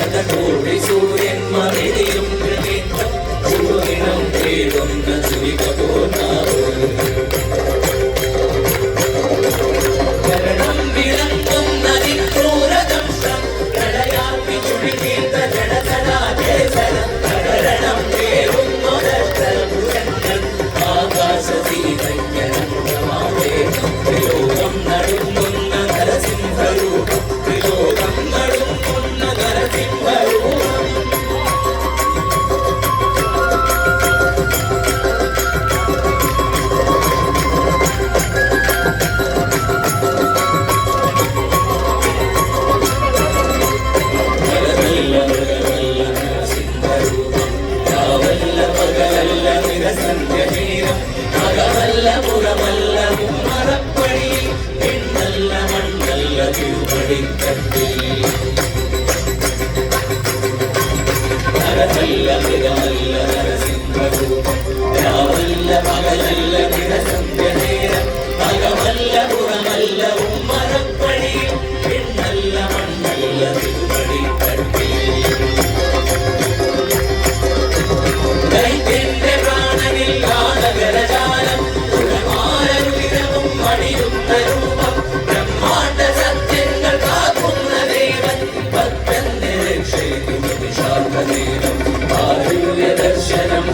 ശതകോടി സൂര്യന്മാരെയും ചുരുദിനം തേടുന്ന ചുരികപോനാവ് കരണം വിളങ്ങും നദിക്രൂരദംശം പ്രളയാഗ്നി ചുഴികീർത്ത ജടസടാചേതനം കരണം തേടുന്നൊരഷ്ടഭുജങ്ങൾ ആകാശതീതജ്ഞനന്ദമാവേ ത്രിലോകം നടുങ്ങുന്ന നരസിംഹരൂപം ത്രിലോകം നടുങ്ങുന്ന നരസിംഹരൂപം സന്ധ്യനീരം അകമല്ല പുറമല്ല മറപ്പടിയിൽ പെണ്ണല്ല മണ്ണല്ല തിരുപടിക്കട്ടിൽ നരമല്ല മൃഗമല്ല നരസിംഹരൂപം രാവല്ല പകലല്ല നിരസന്ധ്യനേരം അകമല്ല പുറമല്ല മറപ്പടിയിൽ പെണ്ണല്ല മണ്ണല്ല തിരുപടിക്കട്ടിൽ ാനഗരജാലം ഉടമാരരുവിരവും മണിയുന്ന രൂപം ബ്രഹ്മാണ്ഡ സത്യങ്ങൾ കാക്കുന്ന ദേവൻ ഭക്തന്റെ രക്ഷയ്ക്കും വിശാഖദേവം ആരുല്യ ദർശനം